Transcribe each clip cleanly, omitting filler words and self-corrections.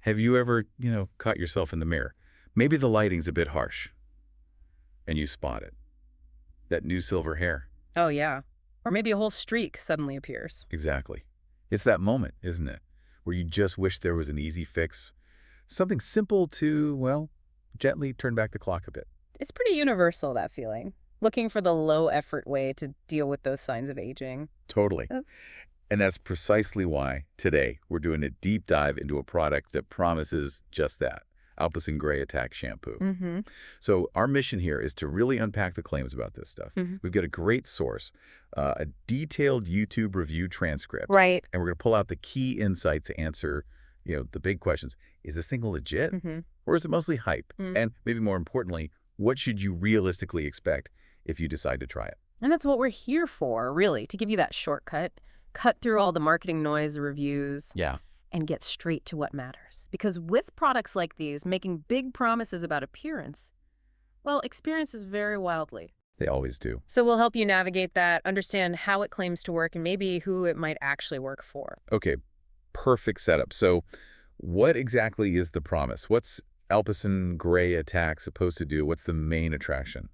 Have you ever, caught yourself in the mirror? Maybe the lighting's a bit harsh, and you spot it. That new silver hair. Oh, yeah. Or maybe a whole streak suddenly appears. Exactly. It's that moment, isn't it? Where you just wish there was an easy fix. Something simple to, well, gently turn back the clock a bit. It's pretty universal, that feeling. Looking for the low-effort way to deal with those signs of aging. Totally. Uh, And that's precisely why today we're doing a deep dive into a product that promises just that. Alpecin Grey Attack shampoo. Mm-hmm. So our mission here is to really unpack the claims about this stuff. Mm-hmm. We've got a great source, a detailed YouTube review transcript, Right. and we're going to pull out the key insights to answer, the big questions. Is this thing legit, Mm-hmm. or is it mostly hype? Mm. And maybe more importantly, what should you realistically expect if you decide to try it? And that's what we're here for, really, to give you that shortcut, cut through all the marketing noise, the reviews, Yeah. and get straight to what matters. Because with products like these, making big promises about appearance, well, experiences vary wildly. They always do. So we'll help you navigate that, understand how it claims to work, and maybe who it might actually work for. Okay, perfect setup. So what exactly is the promise? What's Alpecin Grey Attack supposed to do? What's the main attraction?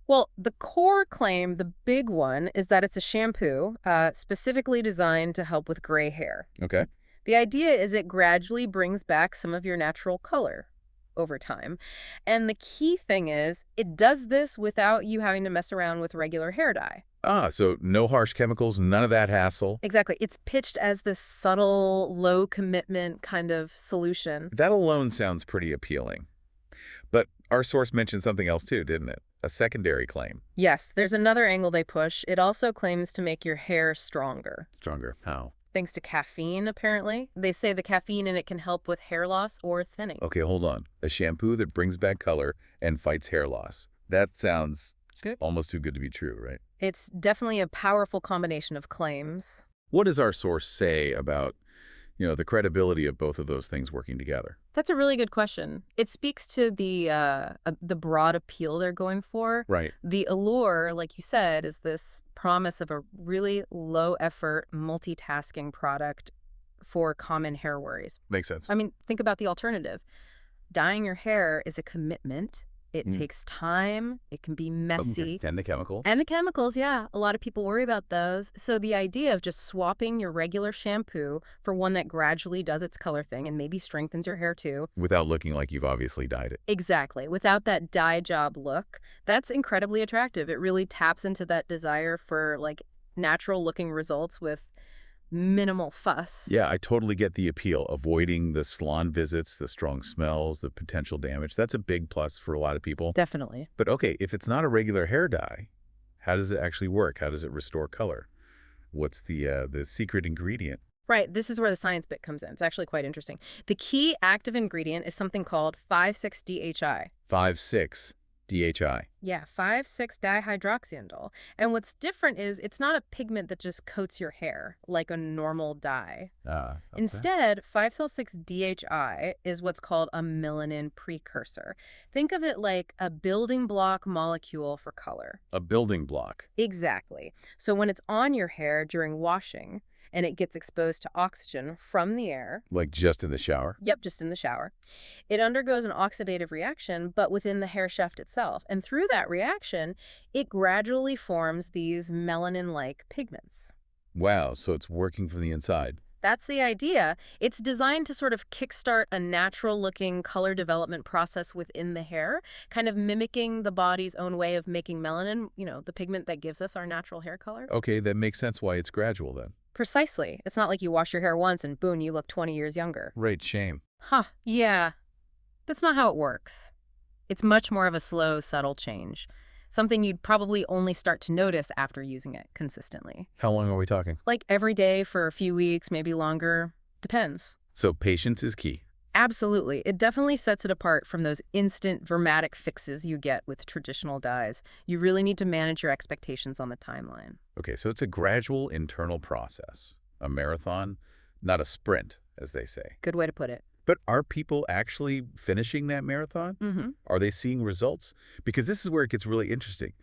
Well, the core claim, the big one, is that it's a shampoo specifically designed to help with gray hair. Okay. The idea is it gradually brings back some of your natural color over time. And the key thing is it does this without you having to mess around with regular hair dye. So no harsh chemicals, none of that hassle. Exactly. It's pitched as this subtle, low commitment kind of solution. That alone sounds pretty appealing. But our source mentioned something else too, didn't it? A secondary claim. Yes, there's another angle they push. It also claims to make your hair stronger. Stronger. How? Thanks to caffeine, apparently. They say the caffeine in it can help with hair loss or thinning. Okay, hold on. A shampoo that brings back color and fights hair loss. That sounds Good. almost too good to be true, right? It's definitely a powerful combination of claims. What does our source say about, the credibility of both of those things working together? That's a really good question. It speaks to the broad appeal they're going for. Right. The allure, like you said, is this promise of a really low-effort, multitasking product for common hair worries. Makes sense. I mean, think about the alternative. Dyeing your hair is a commitment. It takes time. It can be messy. And the chemicals. And the chemicals, yeah. A lot of people worry about those. So the idea of just swapping your regular shampoo for one that gradually does its color thing and maybe strengthens your hair too. Without looking like you've obviously dyed it. Exactly. Without that dye job look, that's incredibly attractive. It really taps into that desire for natural looking results with minimal fuss. Yeah, I totally get the appeal. Avoiding the salon visits, the strong smells, the potential damage. That's a big plus for a lot of people. Definitely. But okay, if it's not a regular hair dye, how does it actually work? How does it restore color? What's the secret ingredient? Right. This is where the science bit comes in. It's actually quite interesting. The key active ingredient is something called 5,6-DHI. 5,6-DHI. Yeah, 5,6-dihydroxyandole. And what's different is it's not a pigment that just coats your hair like a normal dye. Okay. Instead, 5,6-DHI is what's called a melanin precursor. Think of it like a building block molecule for color. A building block. Exactly. So when it's on your hair during washing and it gets exposed to oxygen from the air. Like just in the shower? Yep, just in the shower. It undergoes an oxidative reaction, but within the hair shaft itself. And through that reaction, it gradually forms these melanin-like pigments. Wow, so it's working from the inside. That's the idea. It's designed to sort of kickstart a natural-looking color development process within the hair, kind of mimicking the body's own way of making melanin, the pigment that gives us our natural hair color. Okay, that makes sense why it's gradual then. Precisely. It's not like you wash your hair once and boom, you look 20 years younger. Right, shame. Huh, yeah. That's not how it works. It's much more of a slow, subtle change. Something you'd probably only start to notice after using it consistently. How long are we talking? Like every day for a few weeks, maybe longer. Depends. So patience is key. Absolutely. It definitely sets it apart from those instant, dramatic fixes you get with traditional dyes. You really need to manage your expectations on the timeline. Okay, so it's a gradual internal process. A marathon, not a sprint, as they say. Good way to put it. But are people actually finishing that marathon? Mm-hmm. Are they seeing results? Because this is where it gets really interesting.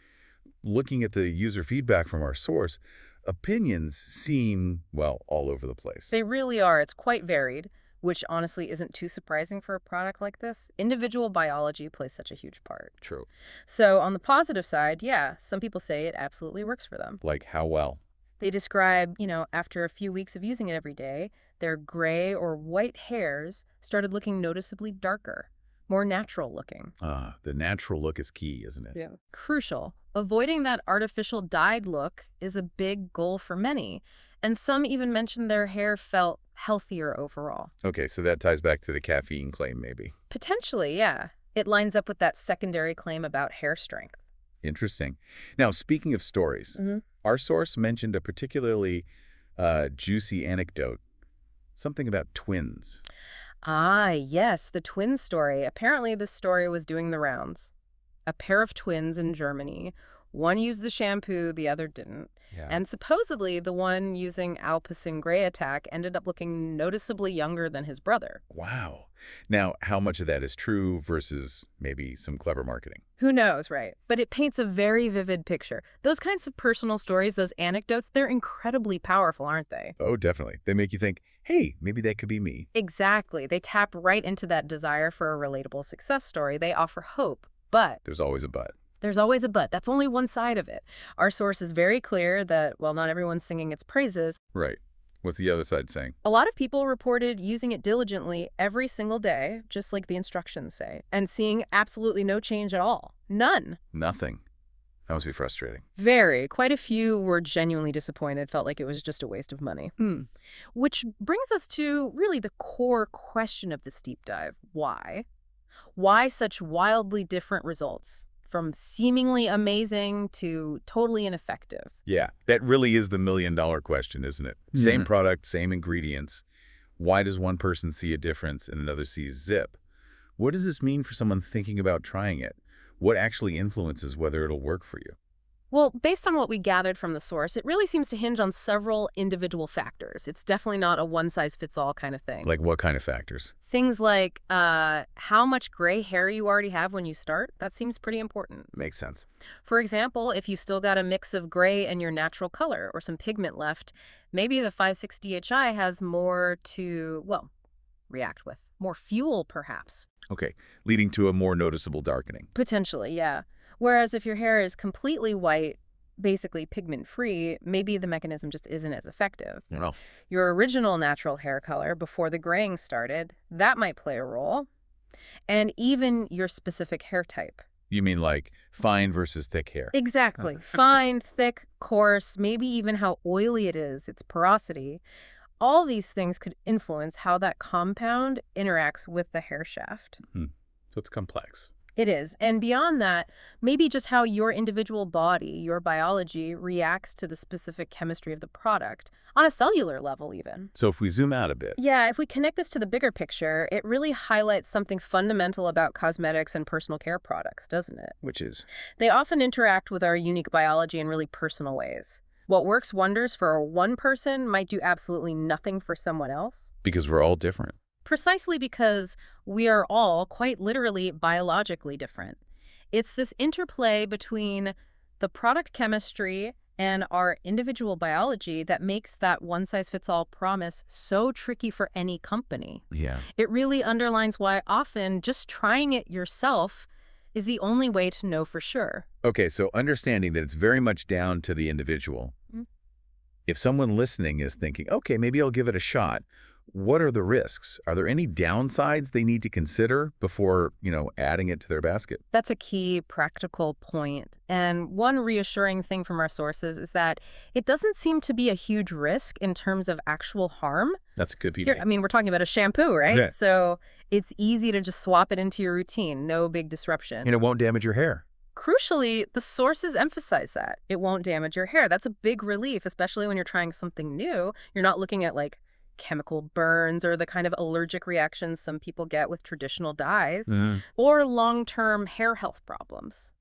Looking at the user feedback from our source, opinions seem, well, all over the place. They really are. It's quite varied. which honestly isn't too surprising for a product like this. Individual biology plays such a huge part. True. So on the positive side, yeah, some people say it absolutely works for them. Like how well? They describe, after a few weeks of using it every day, their gray or white hairs started looking noticeably darker, more natural looking. The natural look is key, isn't it? Yeah. Crucial. Avoiding that artificial dyed look is a big goal for many, and some even mentioned their hair felt healthier overall. Okay, so that ties back to the caffeine claim, maybe. Potentially, yeah. It lines up with that secondary claim about hair strength. Interesting. Now, speaking of stories, our source mentioned a particularly juicy anecdote, something about twins. Ah, yes, the twin story. Apparently, this story was doing the rounds. A pair of twins in Germany. One used the shampoo, the other didn't. Yeah. And supposedly, the one using Alpecin Grey Attack ended up looking noticeably younger than his brother. Wow. Now, how much of that is true versus maybe some clever marketing? Who knows, right? But it paints a very vivid picture. Those kinds of personal stories, those anecdotes, they're incredibly powerful, aren't they? Oh, definitely. They make you think, hey, maybe that could be me. Exactly. They tap right into that desire for a relatable success story. They offer hope. But There's always a but. there's always a but. That's only one side of it. Our source is very clear that, well, not everyone's singing its praises. Right. What's the other side saying? A lot of people reported using it diligently every single day, just like the instructions say, and seeing absolutely no change at all. None. Nothing. That must be frustrating. Very. Quite a few were genuinely disappointed, felt like it was just a waste of money. Which brings us to really the core question of this deep dive. Why? Why such wildly different results? From seemingly amazing to totally ineffective. Yeah, that really is the million-dollar question, isn't it? Same product, same ingredients. Why does one person see a difference and another sees zip? What does this mean for someone thinking about trying it? What actually influences whether it'll work for you? Well, based on what we gathered from the source, it really seems to hinge on several individual factors. It's definitely not a one-size-fits-all kind of thing. Like what kind of factors? Things like how much gray hair you already have when you start. That seems pretty important. Makes sense. For example, if you've still got a mix of gray and your natural color or some pigment left, maybe the 5,6-DHI has more to, well, react with. More fuel, perhaps. Okay, leading to a more noticeable darkening. Potentially, yeah. Whereas if your hair is completely white, basically pigment-free, maybe the mechanism just isn't as effective. What else? Your original natural hair color before the graying started, that might play a role. And even your specific hair type. You mean like fine versus thick hair? Exactly. Fine, thick, coarse, maybe even how oily it is, its porosity. All these things could influence how that compound interacts with the hair shaft. So it's complex. It is. And beyond that, maybe just how your individual body, your biology, reacts to the specific chemistry of the product, on a cellular level even. So if we zoom out a bit. Yeah, if we connect this to the bigger picture, it really highlights something fundamental about cosmetics and personal care products, doesn't it? Which is? They often interact with our unique biology in really personal ways. What works wonders for one person might do absolutely nothing for someone else. Because we're all different. Precisely because we are all, quite literally, biologically different. It's this interplay between the product chemistry and our individual biology that makes that one-size-fits-all promise so tricky for any company. Yeah. It really underlines why often just trying it yourself is the only way to know for sure. Okay, so understanding that it's very much down to the individual. If someone listening is thinking, okay, maybe I'll give it a shot, what are the risks? Are there any downsides they need to consider before, adding it to their basket? That's a key practical point. And one reassuring thing from our sources is that it doesn't seem to be a huge risk in terms of actual harm. That's a good piece. Here, I mean, we're talking about a shampoo, right? Yeah. So it's easy to just swap it into your routine. No big disruption. And it won't damage your hair. Crucially, the sources emphasize that. It won't damage your hair. That's a big relief, especially when you're trying something new. You're not looking at, like, chemical burns or the kind of allergic reactions some people get with traditional dyes, or long-term hair health problems.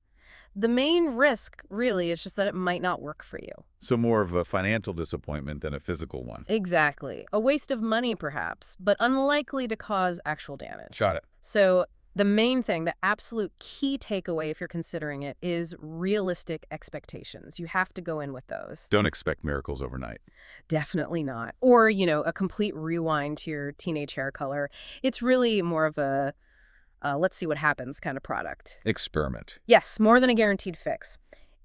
The main risk, really, is just that it might not work for you. So more of a financial disappointment than a physical one. Exactly. A waste of money, perhaps, but unlikely to cause actual damage. Got it. So The main thing, the absolute key takeaway if you're considering it, is realistic expectations. You have to go in with those. Don't expect miracles overnight. Definitely not. Or, a complete rewind to your teenage hair color. It's really more of a let's see what happens kind of product. Experiment. Yes, more than a guaranteed fix.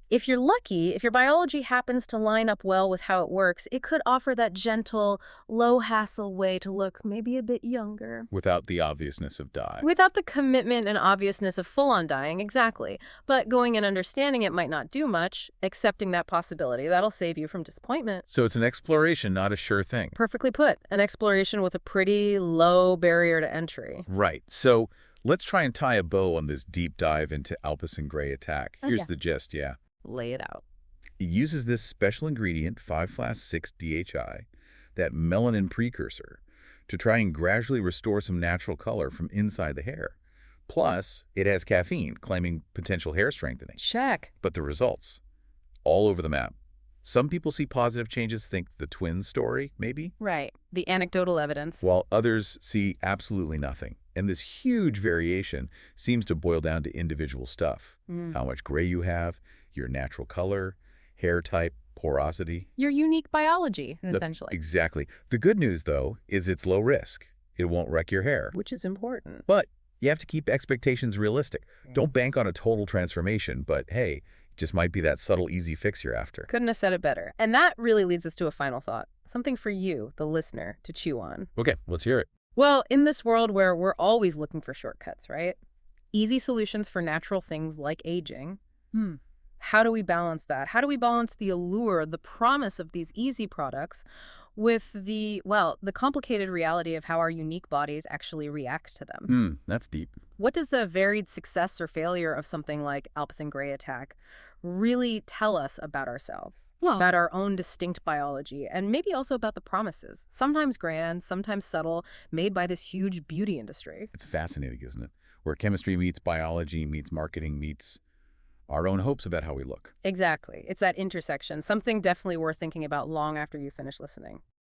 If you're lucky, if your biology happens to line up well with how it works, it could offer that gentle, low-hassle way to look maybe a bit younger. Without the obviousness of dye. Without the commitment and obviousness of full-on dyeing, exactly. But going and understanding it might not do much, accepting that possibility. That'll save you from disappointment. So it's an exploration, not a sure thing. Perfectly put. An exploration with a pretty low barrier to entry. Right. So let's try and tie a bow on this deep dive into Alpecin Grey Attack. Here's the gist, yeah. Lay it out. It uses this special ingredient, 5-FLAS6-DHI, that melanin precursor, to try and gradually restore some natural color from inside the hair. Plus, it has caffeine, claiming potential hair strengthening. Check. But the results, all over the map. Some people see positive changes, think the twins story, maybe? Right. The anecdotal evidence. While others see absolutely nothing. And this huge variation seems to boil down to individual stuff. How much gray you have, your natural color, hair type, porosity. Your unique biology, essentially. Exactly. The good news, though, is it's low risk. It won't wreck your hair. Which is important. But you have to keep expectations realistic. Don't bank on a total transformation, but hey, it just might be that subtle, easy fix you're after. Couldn't have said it better. And that really leads us to a final thought. Something for you, the listener, to chew on. Okay, let's hear it. Well, in this world where we're always looking for shortcuts, right? Easy solutions for natural things like aging. How do we balance that? How do we balance the allure, the promise of these easy products with the complicated reality of how our unique bodies actually react to them? That's deep. What does the varied success or failure of something like Alpecin Grey Attack really tell us about ourselves, about our own distinct biology, and maybe also about the promises, sometimes grand, sometimes subtle, made by this huge beauty industry? It's fascinating, isn't it? Where chemistry meets biology, meets marketing, meets our own hopes about how we look. Exactly. It's that intersection, something definitely worth thinking about long after you finish listening.